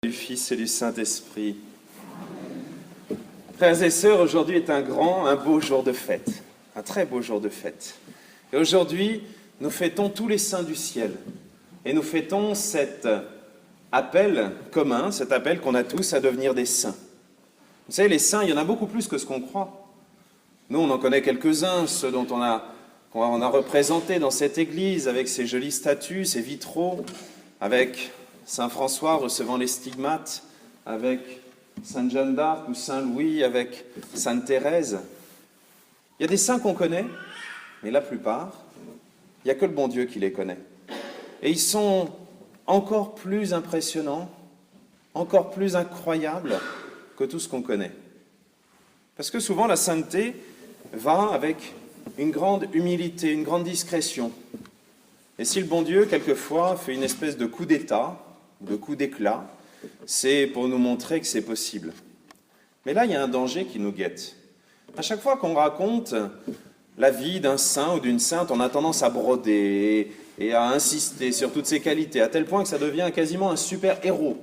Du Fils et du Saint-Esprit. Frères et sœurs, aujourd'hui est un beau jour de fête, un très beau jour de fête. Et aujourd'hui, nous fêtons tous les saints du ciel. Et nous fêtons cet appel commun, cet appel qu'on a tous à devenir des saints. Vous savez, les saints, il y en a beaucoup plus que ce qu'on croit. Nous, on en connaît quelques-uns, ceux dont on a représenté dans cette église, avec ses jolies statues, ses vitraux, avec Saint François recevant les stigmates, avec Sainte Jeanne d'Arc ou Saint Louis, avec Sainte Thérèse. Il y a des saints qu'on connaît, mais la plupart, il n'y a que le bon Dieu qui les connaît. Et ils sont encore plus impressionnants, encore plus incroyables que tout ce qu'on connaît. Parce que souvent, la sainteté va avec une grande humilité, une grande discrétion. Et si le bon Dieu, quelquefois, fait une espèce de coup d'état, de coup d'éclat, c'est pour nous montrer que c'est possible. Mais là, il y a un danger qui nous guette. À chaque fois qu'on raconte la vie d'un saint ou d'une sainte, on a tendance à broder et à insister sur toutes ses qualités, à tel point que ça devient quasiment un super-héros.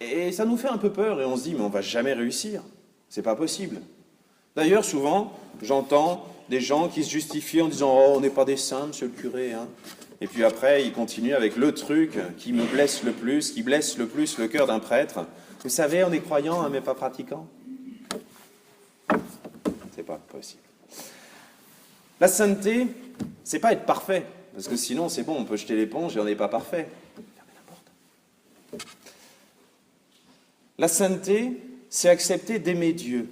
Et ça nous fait un peu peur et on se dit, mais on ne va jamais réussir, c'est pas possible. D'ailleurs, souvent, j'entends des gens qui se justifient en disant « Oh, on n'est pas des saints, monsieur le curé. Hein. » Et puis après, ils continuent avec le truc qui me blesse le plus, qui blesse le plus le cœur d'un prêtre. Vous savez, on est croyant, hein, mais pas pratiquant. C'est pas possible. La sainteté, c'est pas être parfait, parce que sinon, c'est bon, on peut jeter l'éponge et on n'est pas parfait. La sainteté, c'est accepter d'aimer Dieu.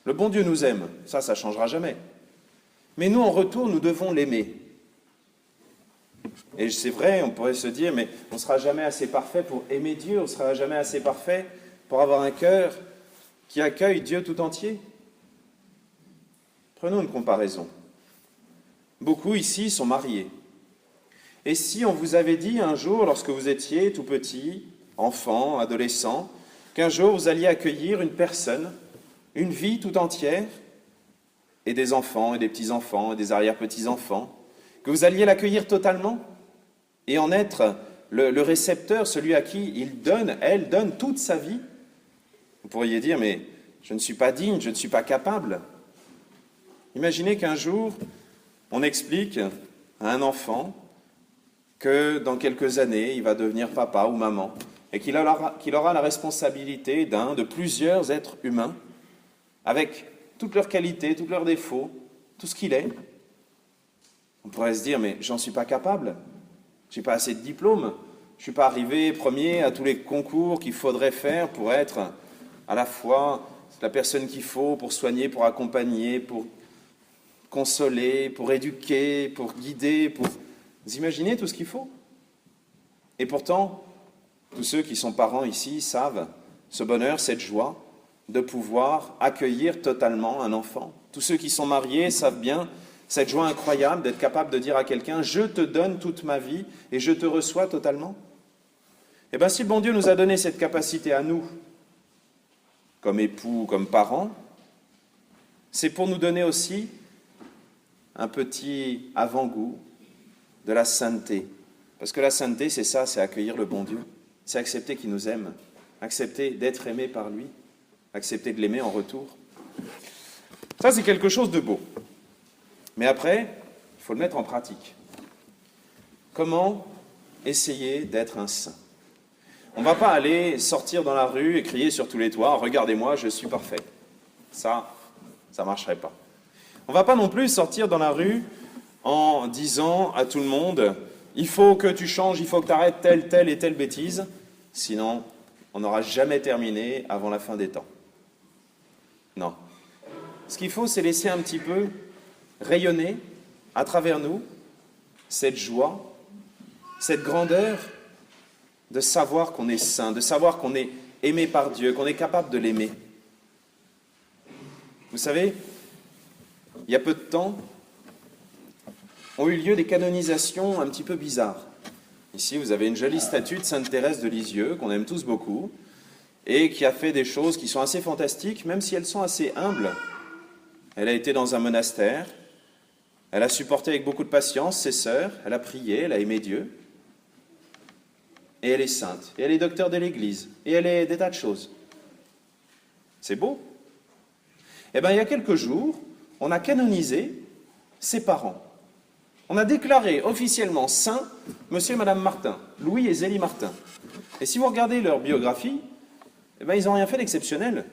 Le bon Dieu nous aime, ça ne changera jamais. Mais nous, en retour, nous devons l'aimer. Et c'est vrai, on pourrait se dire, mais on ne sera jamais assez parfait pour aimer Dieu, on ne sera jamais assez parfait pour avoir un cœur qui accueille Dieu tout entier. Prenons une comparaison. Beaucoup ici sont mariés. Et si on vous avait dit un jour, lorsque vous étiez tout petit, enfant, adolescent, qu'un jour vous alliez accueillir une personne, une vie tout entière, et des enfants, et des petits-enfants, et des arrière-petits-enfants, que vous alliez l'accueillir totalement, et en être le récepteur, celui à qui il donne, elle donne toute sa vie, vous pourriez dire, mais je ne suis pas digne, je ne suis pas capable. Imaginez qu'un jour, on explique à un enfant que dans quelques années, il va devenir papa ou maman, et qu'il aura la responsabilité de plusieurs êtres humains, avec toutes leurs qualités, tous leurs défauts, tout ce qu'il est. On pourrait se dire, mais j'en suis pas capable, j'ai pas assez de diplômes, je suis pas arrivé premier à tous les concours qu'il faudrait faire pour être à la fois la personne qu'il faut pour soigner, pour accompagner, pour consoler, pour éduquer, pour guider, pour... Vous imaginez tout ce qu'il faut? Et pourtant, tous ceux qui sont parents ici savent ce bonheur, cette joie de pouvoir accueillir totalement un enfant. Tous ceux qui sont mariés savent bien cette joie incroyable d'être capable de dire à quelqu'un « Je te donne toute ma vie et je te reçois totalement ». Eh bien, si le bon Dieu nous a donné cette capacité à nous, comme époux, comme parents, c'est pour nous donner aussi un petit avant-goût de la sainteté. Parce que la sainteté, c'est ça, c'est accueillir le bon Dieu. C'est accepter qu'il nous aime, accepter d'être aimé par lui, accepter de l'aimer en retour. Ça, c'est quelque chose de beau. Mais après, il faut le mettre en pratique. Comment essayer d'être un saint? On ne va pas aller sortir dans la rue et crier sur tous les toits « Regardez-moi, je suis parfait ». Ça ne marcherait pas. On ne va pas non plus sortir dans la rue en disant à tout le monde « Il faut que tu changes, il faut que tu arrêtes telle et telle bêtise, sinon on n'aura jamais terminé avant la fin des temps. » Non. Ce qu'il faut, c'est laisser un petit peu rayonner à travers nous cette joie, cette grandeur de savoir qu'on est saint, de savoir qu'on est aimé par Dieu, qu'on est capable de l'aimer. Vous savez, il y a peu de temps, ont eu lieu des canonisations un petit peu bizarres. Ici, vous avez une jolie statue de Sainte Thérèse de Lisieux, qu'on aime tous beaucoup, et qui a fait des choses qui sont assez fantastiques, même si elles sont assez humbles. Elle a été dans un monastère, elle a supporté avec beaucoup de patience ses sœurs, elle a prié, elle a aimé Dieu. et elle est sainte, et elle est docteur de l'Église, et elle est des tas de choses. C'est beau. Eh bien, il y a quelques jours, on a canonisé ses parents. On a déclaré officiellement saint monsieur et madame Martin, Louis et Zélie Martin. Et si vous regardez leur biographie, eh bien, ils n'ont rien fait d'exceptionnel.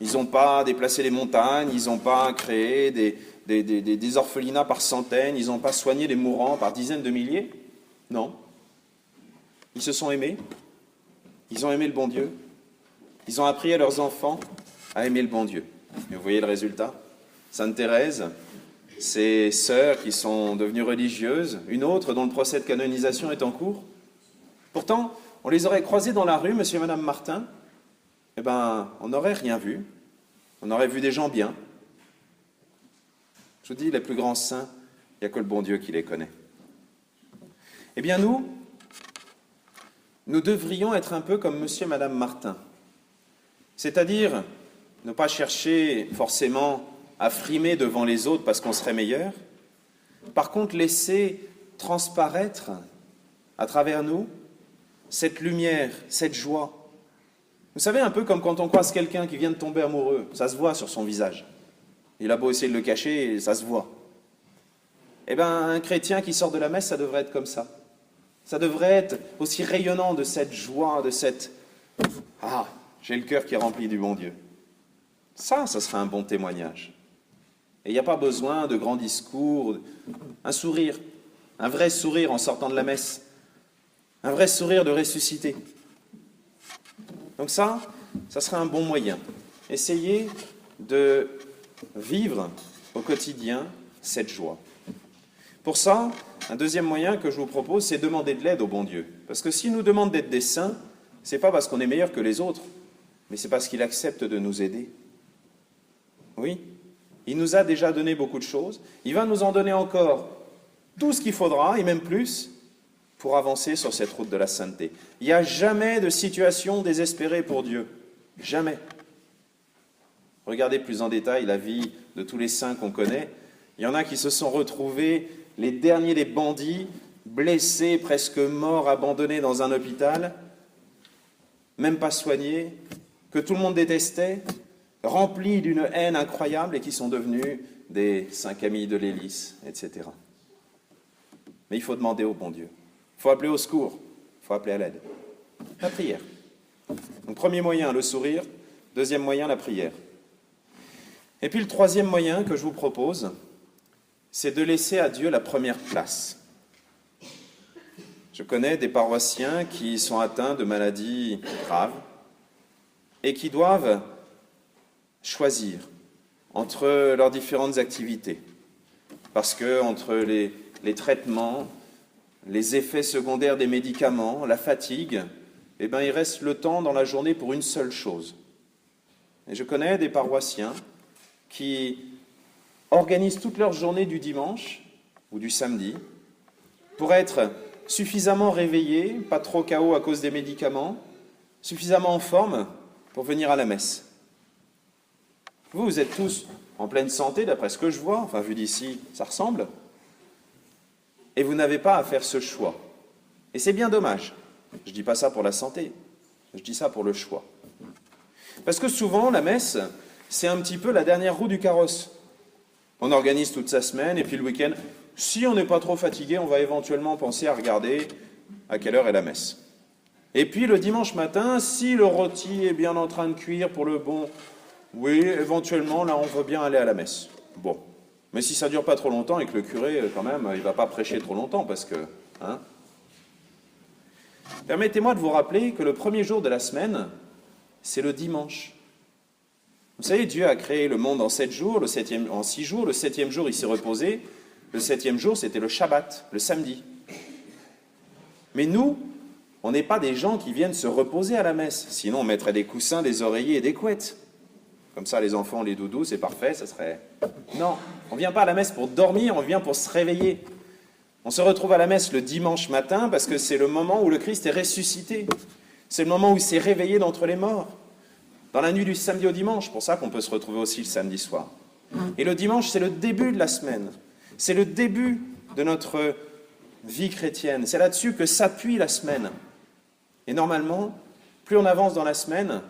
Ils n'ont pas déplacé les montagnes, ils n'ont pas créé des orphelinats par centaines, ils n'ont pas soigné les mourants par dizaines de milliers. Non. Ils se sont aimés, ils ont aimé le bon Dieu, ils ont appris à leurs enfants à aimer le bon Dieu. Et vous voyez le résultat? Sainte Thérèse, ses sœurs qui sont devenues religieuses, une autre dont le procès de canonisation est en cours. Pourtant, on les aurait croisées dans la rue, monsieur et madame Martin, eh bien, on n'aurait rien vu. On aurait vu des gens bien. Je vous dis, les plus grands saints, il n'y a que le bon Dieu qui les connaît. Eh bien, nous devrions être un peu comme monsieur et madame Martin. C'est-à-dire, ne pas chercher forcément à frimer devant les autres parce qu'on serait meilleur. Par contre, laisser transparaître à travers nous cette lumière, cette joie. Vous savez, un peu comme quand on croise quelqu'un qui vient de tomber amoureux, ça se voit sur son visage. Il a beau essayer de le cacher, ça se voit. Eh bien, un chrétien qui sort de la messe, ça devrait être comme ça. Ça devrait être aussi rayonnant de cette joie, de cette « Ah, j'ai le cœur qui est rempli du bon Dieu ». Ça serait un bon témoignage. Et il n'y a pas besoin de grands discours, un sourire, un vrai sourire en sortant de la messe, un vrai sourire de ressuscité. Donc ça serait un bon moyen. Essayez de vivre au quotidien cette joie. Pour ça, un deuxième moyen que je vous propose, c'est demander de l'aide au bon Dieu. Parce que s'il nous demande d'être des saints, ce n'est pas parce qu'on est meilleur que les autres, mais c'est parce qu'il accepte de nous aider. Oui, il nous a déjà donné beaucoup de choses, il va nous en donner encore tout ce qu'il faudra, et même plus, pour avancer sur cette route de la sainteté. Il n'y a jamais de situation désespérée pour Dieu. Jamais. Regardez plus en détail la vie de tous les saints qu'on connaît. Il y en a qui se sont retrouvés, les derniers des bandits, blessés, presque morts, abandonnés dans un hôpital, même pas soignés, que tout le monde détestait, remplis d'une haine incroyable et qui sont devenus des saints Camille de l'Hélice, etc. Mais il faut demander au bon Dieu. Il faut appeler au secours, il faut appeler à l'aide. La prière. Donc, premier moyen, le sourire. Deuxième moyen, la prière. Et puis le troisième moyen que je vous propose, c'est de laisser à Dieu la première place. Je connais des paroissiens qui sont atteints de maladies graves et qui doivent choisir entre leurs différentes activités. Parce que entre les traitements, les effets secondaires des médicaments, la fatigue, eh bien, il reste le temps dans la journée pour une seule chose. Et je connais des paroissiens qui organisent toute leur journée du dimanche ou du samedi pour être suffisamment réveillés, pas trop KO à cause des médicaments, suffisamment en forme pour venir à la messe. Vous êtes tous en pleine santé, d'après ce que je vois, enfin vu d'ici, ça ressemble, et vous n'avez pas à faire ce choix. Et c'est bien dommage. Je ne dis pas ça pour la santé, je dis ça pour le choix. Parce que souvent, la messe, c'est un petit peu la dernière roue du carrosse. On organise toute sa semaine, et puis le week-end, si on n'est pas trop fatigué, on va éventuellement penser à regarder à quelle heure est la messe. Et puis le dimanche matin, si le rôti est bien en train de cuire pour le bon, oui, éventuellement, là, on veut bien aller à la messe. Bon. Mais si ça ne dure pas trop longtemps et que le curé, quand même, il ne va pas prêcher trop longtemps, parce que... Hein. Permettez-moi de vous rappeler que le premier jour de la semaine, c'est le dimanche. Vous savez, Dieu a créé le monde en 7 jours, en 6 jours, le 7e jour, il s'est reposé. Le 7e jour, c'était le Shabbat, le samedi. Mais nous, on n'est pas des gens qui viennent se reposer à la messe. Sinon, on mettrait des coussins, des oreillers et des couettes. Comme ça, les enfants, les doudous, c'est parfait, ça serait... Non, on ne vient pas à la messe pour dormir, on vient pour se réveiller. On se retrouve à la messe le dimanche matin parce que c'est le moment où le Christ est ressuscité. C'est le moment où il s'est réveillé d'entre les morts. Dans la nuit du samedi au dimanche, c'est pour ça qu'on peut se retrouver aussi le samedi soir. Et le dimanche, c'est le début de la semaine. C'est le début de notre vie chrétienne. C'est là-dessus que s'appuie la semaine. Et normalement, plus on avance dans la semaine,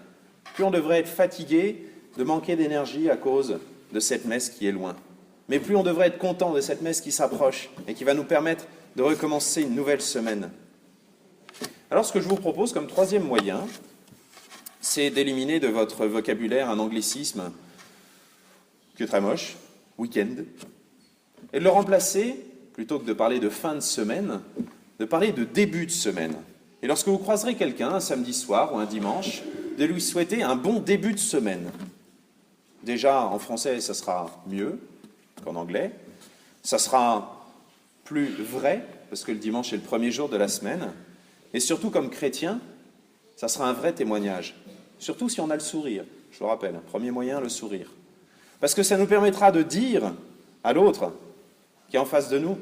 plus on devrait être fatigué de manquer d'énergie à cause de cette messe qui est loin. Mais plus on devrait être content de cette messe qui s'approche et qui va nous permettre de recommencer une nouvelle semaine. Alors ce que je vous propose comme troisième moyen, c'est d'éliminer de votre vocabulaire un anglicisme qui est très moche, week-end, et de le remplacer, plutôt que de parler de fin de semaine, de parler de début de semaine. Et lorsque vous croiserez quelqu'un un samedi soir ou un dimanche, de lui souhaiter un bon début de semaine. Déjà, en français, ça sera mieux qu'en anglais. Ça sera plus vrai, parce que le dimanche est le premier jour de la semaine. Et surtout, comme chrétien, ça sera un vrai témoignage. Surtout si on a le sourire. Je le rappelle, premier moyen, le sourire. Parce que ça nous permettra de dire à l'autre qui est en face de nous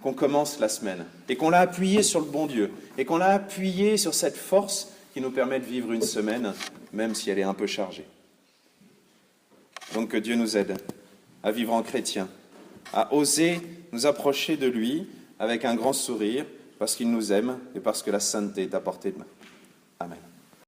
qu'on commence la semaine et qu'on l'a appuyé sur le bon Dieu et qu'on l'a appuyé sur cette force qui nous permet de vivre une semaine, même si elle est un peu chargée. Donc que Dieu nous aide à vivre en chrétien, à oser nous approcher de lui avec un grand sourire, parce qu'il nous aime et parce que la sainteté est à portée de main. Amen.